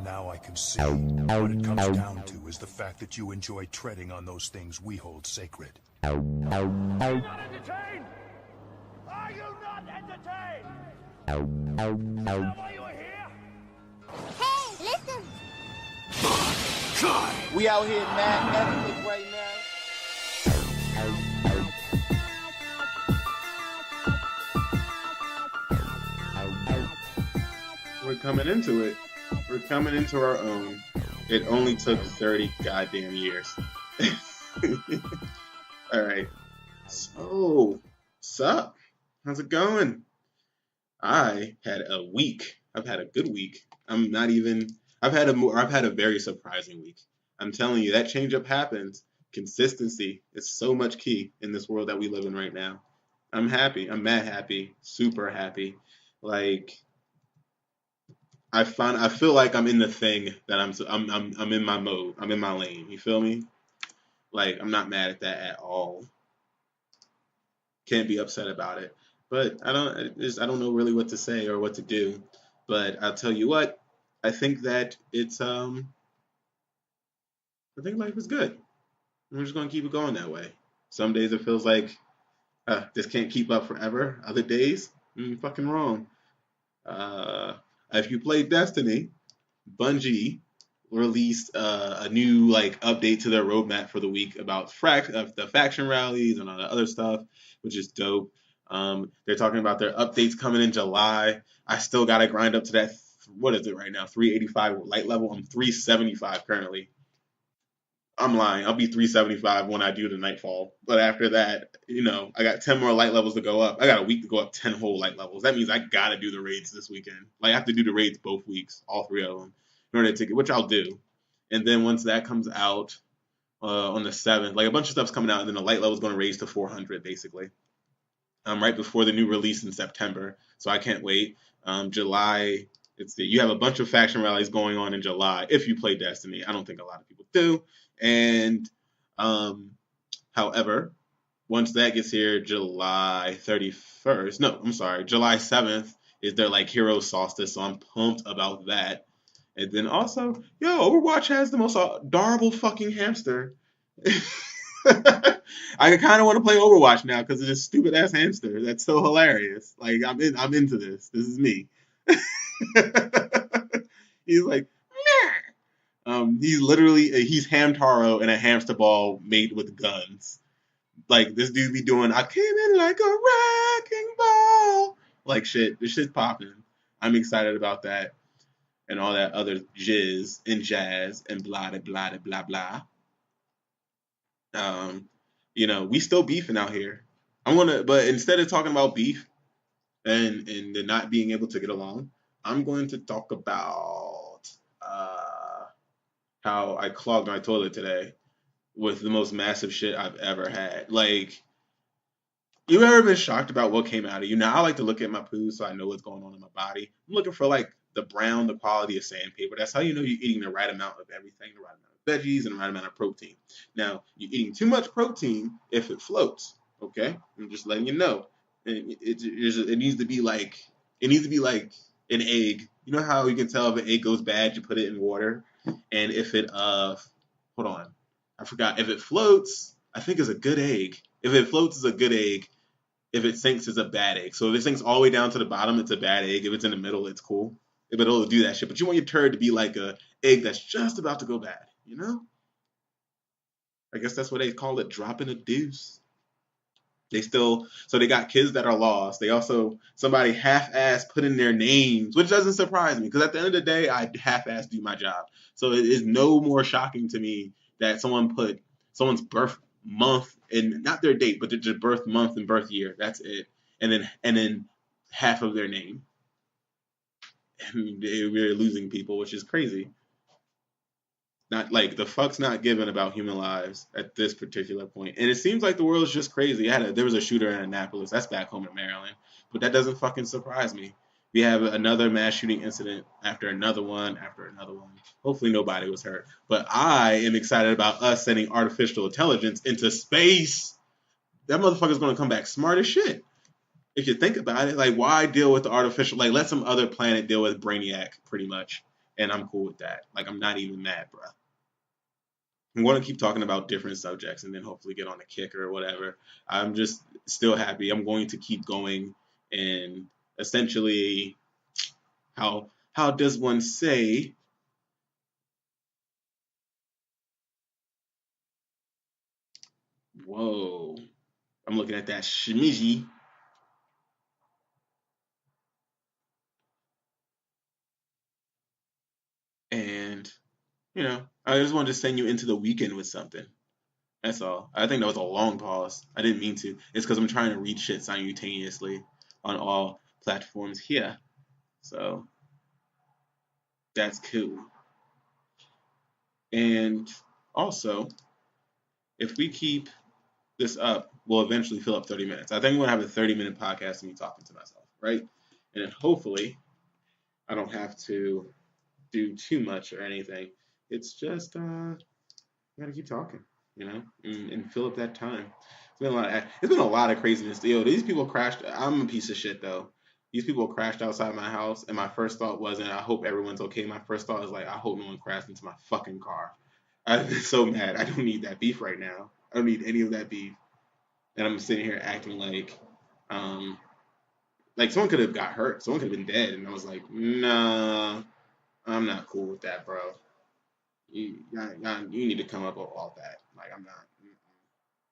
Now I can see. What it comes down to is the fact that you enjoy treading on those things we hold sacred. Are you not entertained? Are you not entertained? Is that why you are here? Hey, listen! God! We out here mad epic right now. We're coming into it. We're coming into our own. It only took 30 goddamn years. All right. So, what's up? How's it going? I had a week. I've had a good week. I've had a very surprising week. I'm telling you, that change up happens. Consistency is so much key in this world that we live in right now. I'm happy. I'm mad happy. Super happy. Like, I feel like I'm in the thing that I'm in my mode. I'm in my lane. You feel me? Like, I'm not mad at that at all. Can't be upset about it. But I don't know really what to say or what to do. But I'll tell you what, I think that I think life is good. We're just gonna keep it going that way. Some days it feels like this can't keep up forever. Other days, fucking wrong. If you play Destiny, Bungie released a new update to their roadmap for the week about the faction rallies and all the other stuff, which is dope. They're talking about their updates coming in July. I still gotta grind up to that. What is it right now? 385 light level. I'm 375 currently. I'm lying. I'll be 375 when I do the Nightfall. But after that, I got 10 more light levels to go up. I got a week to go up 10 whole light levels. That means I gotta do the raids this weekend. I have to do the raids both weeks, all 3 of them, in order to get, which I'll do. And then once that comes out on the 7th, a bunch of stuff's coming out, and then the light level's going to raise to 400 basically. Right before the new release in September, so I can't wait. July. You have a bunch of faction rallies going on in July if you play Destiny. I don't think a lot of people do. And however, once that gets here, July 31st, no, I'm sorry, July 7th is their hero solstice, so I'm pumped about that. And then also, Overwatch has the most adorable fucking hamster. I kind of want to play Overwatch now because of this stupid ass hamster. That's so hilarious. I'm into this. This is me. He's like, meh. He's Hamtaro in a hamster ball made with guns. This dude be doing, I came in like a wrecking ball. Shit. This shit's popping. I'm excited about that. And all that other jizz and jazz and blah, blah, blah, blah, blah. We still beefing out here. But instead of talking about beef and not being able to get along, I'm going to talk about how I clogged my toilet today with the most massive shit I've ever had. You ever been shocked about what came out of you? Now, I like to look at my poo so I know what's going on in my body. I'm looking for the quality of sandpaper. That's how you know you're eating the right amount of everything, the right amount of veggies, and the right amount of protein. Now, you're eating too much protein if it floats. Okay, I'm just letting you know. And it needs to be like an egg. You know how you can tell if an egg goes bad, you put it in water, and if it hold on, I forgot. If it floats, I think it's a good egg. If it floats, it's a good egg. If it sinks, it's a bad egg. So if it sinks all the way down to the bottom, it's a bad egg. If it's in the middle, it's cool. If it'll do that shit. But you want your turd to be like a egg that's just about to go bad, I guess that's what they call it, dropping a deuce. So they got kids that are lost. They also, somebody half-ass put in their names, which doesn't surprise me, because at the end of the day, I half-ass do my job. So it is no more shocking to me that someone put someone's birth month and not their date, but their birth month and birth year. That's it. And then half of their name. And we're losing people, which is crazy. Not the fuck's not given about human lives at this particular point. And it seems like the world is just crazy. There was a shooter in Annapolis. That's back home in Maryland. But that doesn't fucking surprise me. We have another mass shooting incident after another one. Hopefully nobody was hurt. But I am excited about us sending artificial intelligence into space. That motherfucker's going to come back smart as shit. If you think about it, why deal with the artificial? Let some other planet deal with Brainiac, pretty much. and I'm cool with that. Like, I'm not even mad, bro. I'm going to keep talking about different subjects and then hopefully get on a kick or whatever. I'm just still happy. I'm going to keep going, and essentially, how does one say? Whoa, I'm looking at that shimiji. And, I just wanted to send you into the weekend with something. That's all. I think that was a long pause. I didn't mean to. It's because I'm trying to read shit simultaneously on all platforms here. So that's cool. And also, if we keep this up, we'll eventually fill up 30 minutes. I think we're going to have a 30-minute podcast of me talking to myself, right? And then hopefully I don't have to do too much or anything. It's just, I got to keep talking, and fill up that time. It's been a lot of craziness. Yo, these people crashed. I'm a piece of shit, though. These people crashed outside my house, and my first thought wasn't, I hope everyone's okay. My first thought was like, I hope no one crashed into my fucking car. I've been so mad. I don't need that beef right now. I don't need any of that beef. And I'm sitting here acting like someone could have got hurt. Someone could have been dead. And I was like, nah, I'm not cool with that, bro. You need to come up with all that. Like, I'm not.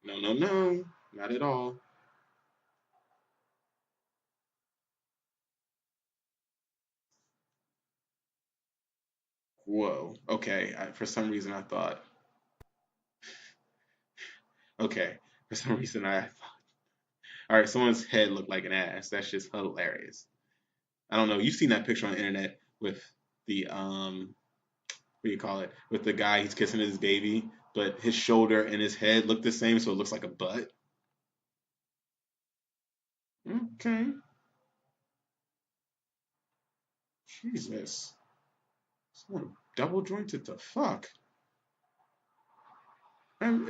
No, not at all. Whoa. Okay. For some reason, I thought. Okay. For some reason, I thought. All right. Someone's head looked like an ass. That's just hilarious. I don't know. You've seen that picture on the internet with the what do you call it? With the guy he's kissing his baby, but his shoulder and his head look the same, so it looks like a butt. Okay. Jesus. Someone double jointed the fuck.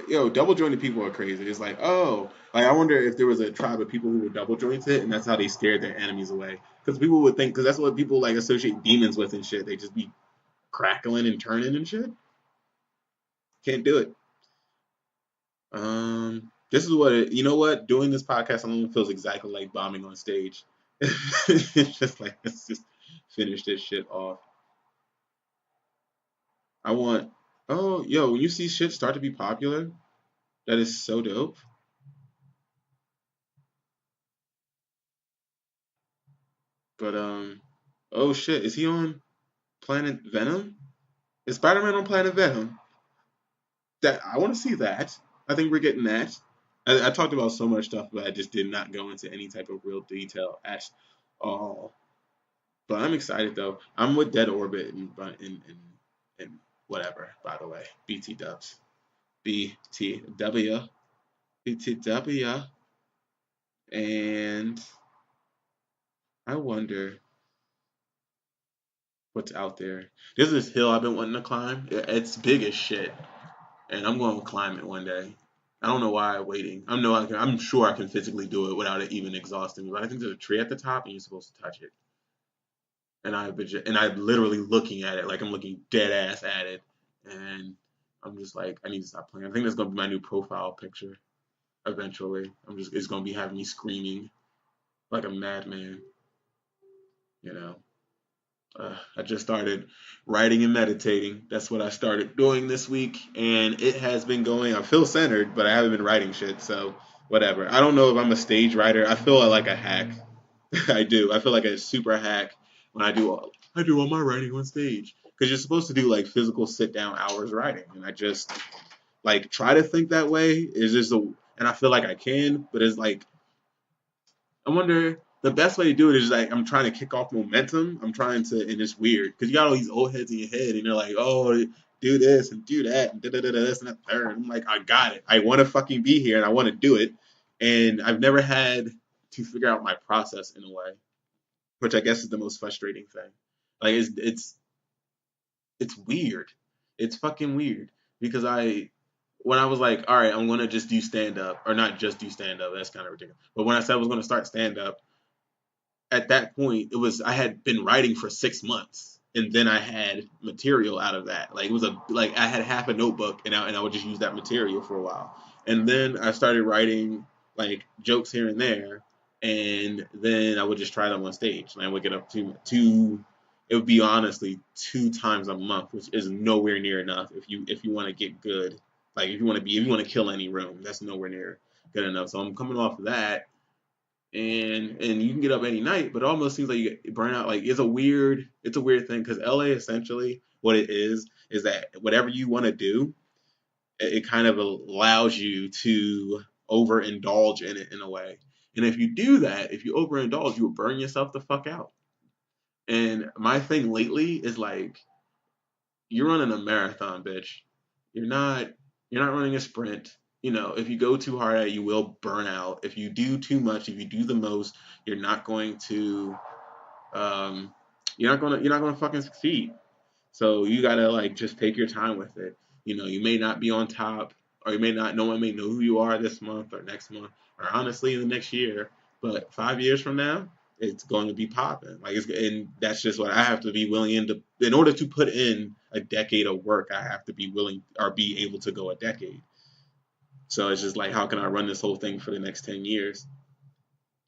Yo, double jointed people are crazy. It's like, oh, like I wonder if there was a tribe of people who were double jointed, and that's how they scared their enemies away. Because people would think, because that's what people like associate demons with and shit. They just be crackling and turning and shit. Can't do it. This is you know what? Doing this podcast alone feels exactly like bombing on stage. It's just like, let's just finish this shit off. Oh, yo, when you see shit start to be popular, that is so dope. But, oh shit, is he on Planet Venom? Is Spider-Man on Planet Venom? I want to see that. I think we're getting that. I talked about so much stuff, but I just did not go into any type of real detail at all. But I'm excited though. I'm with Dead Orbit and whatever. By the way, BT Dubs, BTW, BTW, and I wonder what's out there. There's this hill I've been wanting to climb. It's big as shit, and I'm going to climb it one day. I don't know why I'm waiting. I'm sure I can physically do it without it even exhausting me. But I think there's a tree at the top, and you're supposed to touch it. And I'm literally looking at it, like I'm looking dead ass at it, and I'm just like, I need to stop playing. I think that's gonna be my new profile picture. Eventually, it's gonna be having me screaming like a madman. You know. I just started writing and meditating. That's what I started doing this week, and it has been going. I feel centered, but I haven't been writing shit, so whatever. I don't know if I'm a stage writer. I feel like a hack. I do. I feel like a super hack when I do all my writing on stage, because you're supposed to do like physical sit down hours writing, and I just like try to think that way. Is just and I feel like I can, but it's like I wonder. The best way to do it is like I'm trying to kick off momentum. And it's weird because you got all these old heads in your head, and you're like, oh, do this and do that, and this and that third. I'm like, I got it. I want to fucking be here, and I want to do it. And I've never had to figure out my process in a way, which I guess is the most frustrating thing. Like it's weird. It's fucking weird because when I was like, all right, I'm gonna just do stand up, or not just do stand up. That's kind of ridiculous. But when I said I was gonna start stand up. At that point, I had been writing for 6 months. and then I had material out of that. Like it was I had half a notebook, and I would just use that material for a while, and then I started writing like jokes here and there, and then I would just try them on stage, and I would get up to it would be honestly 2 times a month, which is nowhere near enough if you want to get good. Like if you want to kill any room, that's nowhere near good enough. So I'm coming off of that, and you can get up any night, but it almost seems like you get burnt out. Like it's a weird thing because LA essentially what it is that whatever you want to do, it kind of allows you to overindulge in it in a way. And if you do that, if you overindulge, you will burn yourself the fuck out. And my thing lately is like, you're running a marathon, bitch. You're not running a sprint. You know, if you go too hard at it, you will burn out. If you do too much, if you do the most, you're not going to fucking succeed. So you gotta like just take your time with it. You know, you may not be on top, or no one may know who you are this month or next month, or honestly in the next year. But 5 years from now, it's going to be popping. And that's just what I have to be willing to. In order to put in a decade of work, I have to be willing or be able to go a decade. So it's just like, how can I run this whole thing for the next 10 years?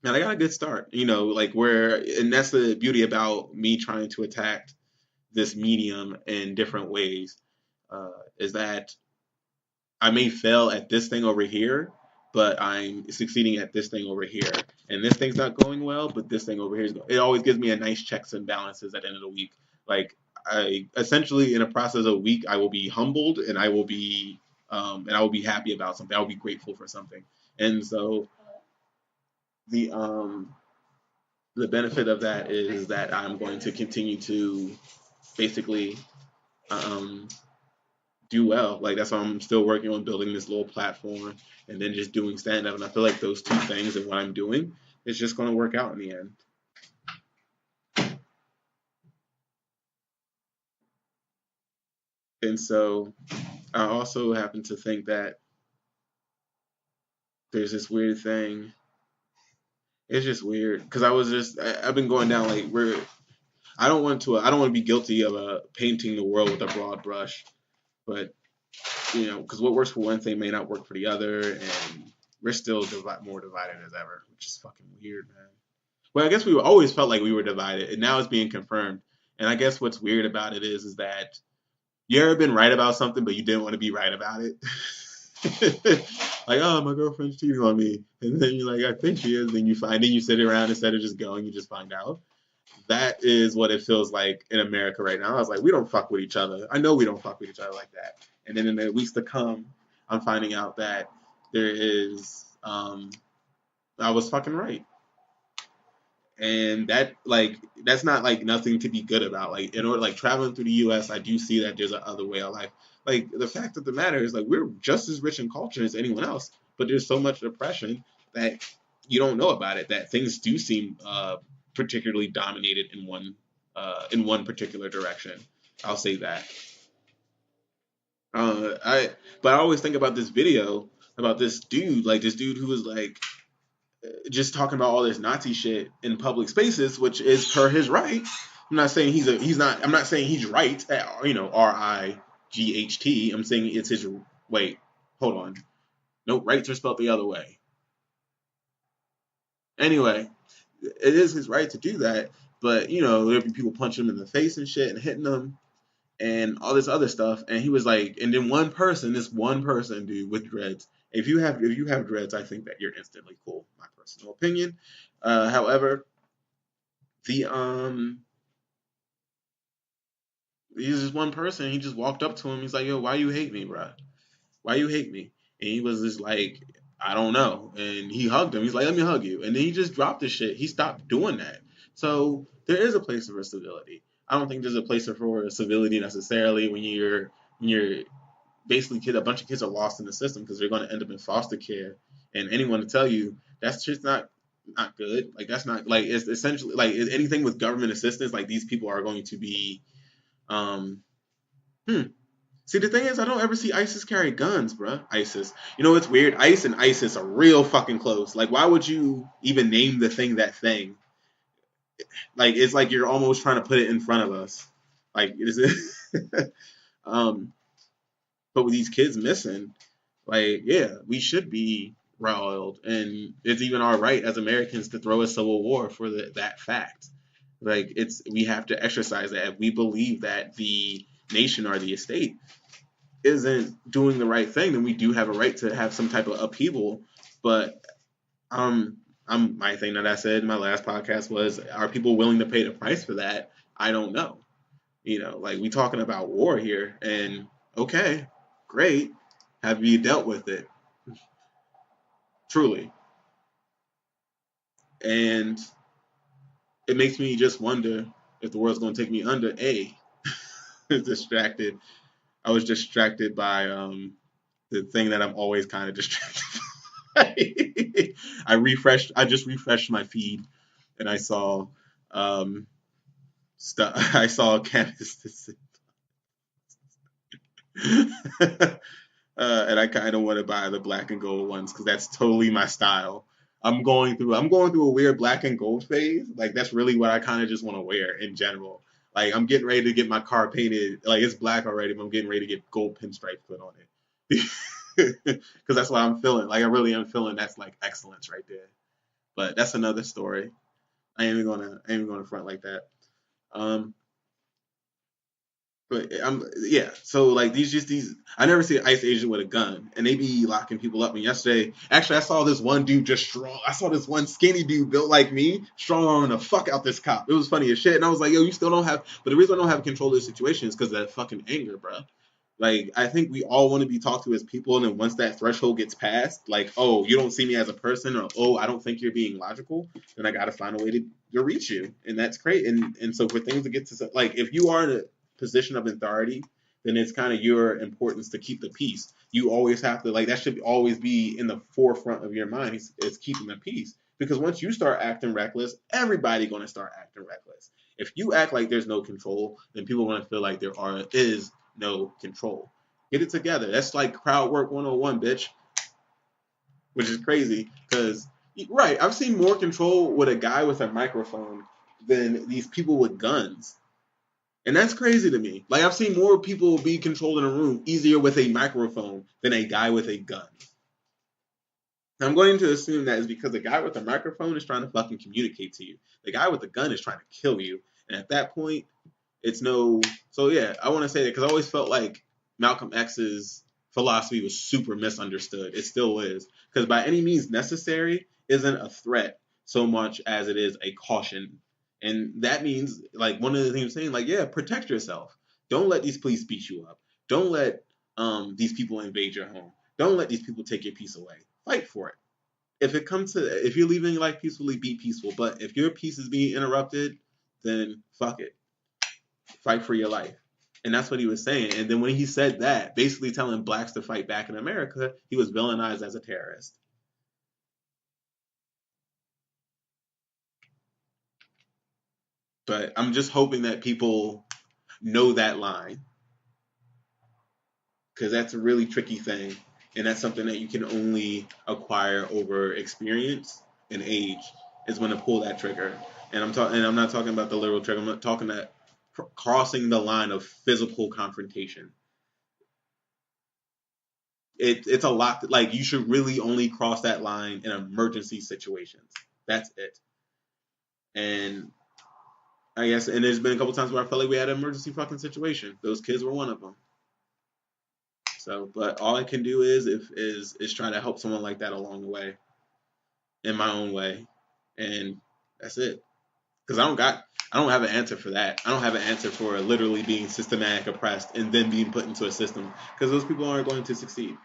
And I got a good start, you know, and that's the beauty about me trying to attack this medium in different ways, is that I may fail at this thing over here, but I'm succeeding at this thing over here. And this thing's not going well, but this thing over here it always gives me a nice checks and balances at the end of the week. Like I essentially in a process of a week, I will be humbled and I will be happy about something. I will be grateful for something. And so the benefit of that is that I'm going to continue to basically do well. Like that's why I'm still working on building this little platform and then just doing stand-up. And I feel like those two things and what I'm doing is just going to work out in the end. And so I also happen to think that there's this weird thing. It's just weird because I've been going down like I don't want to be guilty of painting the world with a broad brush, but you know, because what works for one thing may not work for the other, and we're still more divided as ever, which is fucking weird, man. Well, I guess we always felt like we were divided, and now it's being confirmed. And I guess what's weird about it is that you ever been right about something, but you didn't want to be right about it. Like, oh, my girlfriend's cheating on me, and then you're like, I think she is. Then you sit around instead of just going, you just find out. That is what it feels like in America right now. I was like, we don't fuck with each other. I know we don't fuck with each other like that. And then in the weeks to come, I'm finding out that there is, I was fucking right. And that's not like nothing to be good about. Like in order, like traveling through the U.S., I do see that there's another way of life. Like the fact of the matter is like we're just as rich in culture as anyone else, but there's so much oppression that you don't know about it. That things do seem particularly dominated in one particular direction. I'll say that. But I always think about this video about this dude who was like just talking about all this Nazi shit in public spaces, which is per his right. I'm not saying I'm not saying he's right. You know, RIGHT. I'm saying it's his. Wait, hold on. No, rights are spelled the other way. Anyway, it is his right to do that, but you know, there'd be people punching him in the face and shit and hitting him and all this other stuff. And he was like, and then this one person, dude, with dreads. If you have dreads, I think that you're instantly cool. My personal opinion. However, he's just one person. He just walked up to him. He's like, yo, why you hate me, bro? Why you hate me? And he was just like, I don't know. And he hugged him. He's like, let me hug you. And then he just dropped his shit. He stopped doing that. So there is a place for civility. I don't think there's a place for civility necessarily when you're basically a bunch of kids are lost in the system because they're going to end up in foster care. And anyone to tell you that's just not good. Like that's not like it's essentially like anything with government assistance. Like these people are going to be. See, the thing is, I don't ever see ISIS carry guns, bruh. ISIS. You know, it's weird. ICE and ISIS are real fucking close. Like, why would you even name the thing that thing? Like, it's like you're almost trying to put it in front of us. Like, is it? But with these kids missing, like, yeah, we should be riled, and it's even our right as Americans to throw a civil war for that fact. Like, we have to exercise that. If we believe that the nation or the estate isn't doing the right thing, then we do have a right to have some type of upheaval. But my thing that I said in my last podcast was, are people willing to pay the price for that? I don't know. Like, we talking about war here, and okay, great. Have you dealt with it? Truly. And it makes me just wonder if the world's going to take me under. Distracted. I was distracted by the thing that I'm always kind of distracted by. I just refreshed my feed, and I saw stuff. I saw Candace. And I kind of want to buy the black and gold ones because that's totally my style. I'm going through a weird black and gold phase. Like, that's really what I kind of just want to wear in general. Like, I'm getting ready to get my car painted. Like, it's black already, but I'm getting ready to get gold pinstripes put on it. Because that's what I'm feeling. Like, I really am feeling that's like excellence right there. But that's another story. I ain't even gonna front like that. But so like these I never see an ICE agent with a gun, and they be locking people up. And yesterday, actually, I saw this one dude just strong. I saw this one skinny dude built like me, strong arming the fuck out this cop. It was funny as shit, and I was like, yo, you still don't have. But the reason I don't have control of the situation is because of that fucking anger, bro. Like, I think we all want to be talked to as people, and then once that threshold gets passed, like, oh, you don't see me as a person, or oh, I don't think you're being logical, then I got to find a way to reach you, and that's great. And so for things to get to, like, if you are in a position of authority, then it's kind of your importance to keep the peace. You always have to, like, that should always be in the forefront of your mind. Is keeping the peace, because once you start acting reckless, everybody going to start acting reckless. If you act like there's no control, then people are going to feel like there is no control. Get it together. That's like crowd work 101, bitch. Which is crazy because, right, I've seen more control with a guy with a microphone than these people with guns. And that's crazy to me. Like, I've seen more people be controlled in a room easier with a microphone than a guy with a gun. I'm going to assume that is because the guy with the microphone is trying to fucking communicate to you. The guy with the gun is trying to kill you. And at that point, it's no. So yeah, I want to say that because I always felt like Malcolm X's philosophy was super misunderstood. It still is, because by any means necessary isn't a threat so much as it is a caution, and that means, like, one of the things saying, like, yeah, protect yourself. Don't let these police beat you up. Don't let these people invade your home. Don't let these people take your peace away. Fight for it. If you're leaving your life peacefully, be peaceful. But if your peace is being interrupted, then fuck it. Fight for your life. And that's what he was saying. And then when he said that, basically telling blacks to fight back in America, he was villainized as a terrorist. But I'm just hoping that people know that line, because that's a really tricky thing. And that's something that you can only acquire over experience and age, is when to pull that trigger. And I'm not talking about the literal trigger. I'm not talking that crossing the line of physical confrontation. It's a lot. Like, you should really only cross that line in emergency situations. That's it. And I guess, and there's been a couple times where I felt like we had an emergency fucking situation. Those kids were one of them. So, but all I can do is try to help someone like that along the way, in my own way, and that's it. Because I don't have an answer for that. I don't have an answer for literally being systematic oppressed and then being put into a system, because those people aren't going to succeed.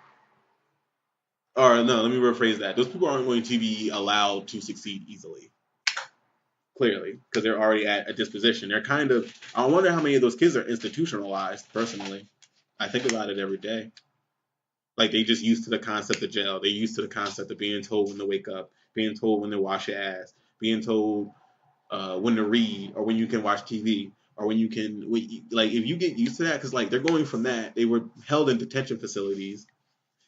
Or no, let me rephrase that. Those people aren't going to be allowed to succeed easily. Clearly, because they're already at a disposition. They're kind of. I wonder how many of those kids are institutionalized. Personally, I think about it every day. Like, they just used to the concept of jail. They're used to the concept of being told when to wake up, being told when to wash your ass, being told when to read, or when you can watch TV, or when you can, like, if you get used to that, because, like, they're going from that, they were held in detention facilities,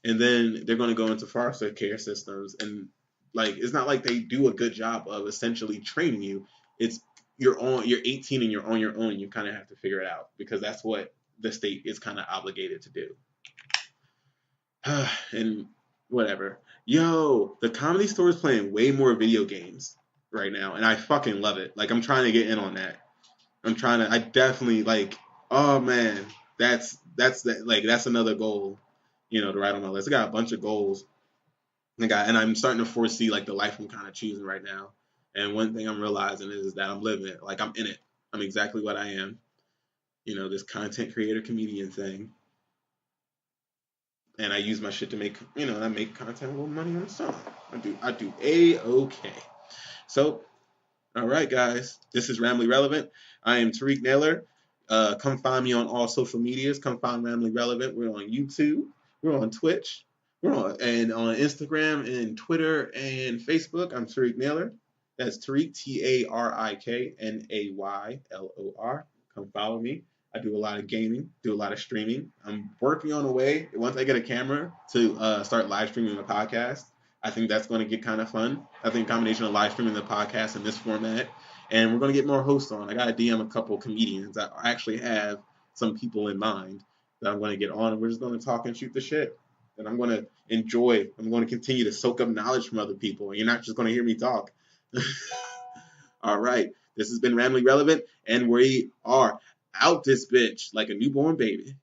and then they're going to go into foster care systems, and, like, it's not like they do a good job of essentially training you. It's you're 18 and you're on your own. You kind of have to figure it out because that's what the state is kind of obligated to do. And whatever. Yo, the Comedy Store is playing way more video games right now, and I fucking love it. Like, I'm trying to get in on that. I definitely, like, oh man, that's another goal, to write on my list. I got a bunch of goals. And I'm starting to foresee, like, the life I'm kind of choosing right now. And one thing I'm realizing is that I'm living it. Like, I'm in it. I'm exactly what I am. This content creator comedian thing. And I use my shit to make, and I make content, a little money on the song. I do A-okay. So, all right, guys. This is Ramily Relevant. I am Tariq Naylor. Come find me on all social medias. Come find Ramily Relevant. We're on YouTube. We're on Twitch. We're on Instagram and Twitter and Facebook. I'm Tariq Naylor. That's Tariq, T-A-R-I-K-N-A-Y-L-O-R. Come follow me. I do a lot of gaming, do a lot of streaming. I'm working on a way, once I get a camera, to start live streaming the podcast. I think that's going to get kind of fun. I think a combination of live streaming the podcast in this format. And we're going to get more hosts on. I got to DM a couple comedians. I actually have some people in mind that I'm going to get on. And we're just going to talk and shoot the shit. And I'm going to enjoy. I'm going to continue to soak up knowledge from other people. And you're not just going to hear me talk. All right. This has been Ramily Relevant. And we are out this bitch like a newborn baby.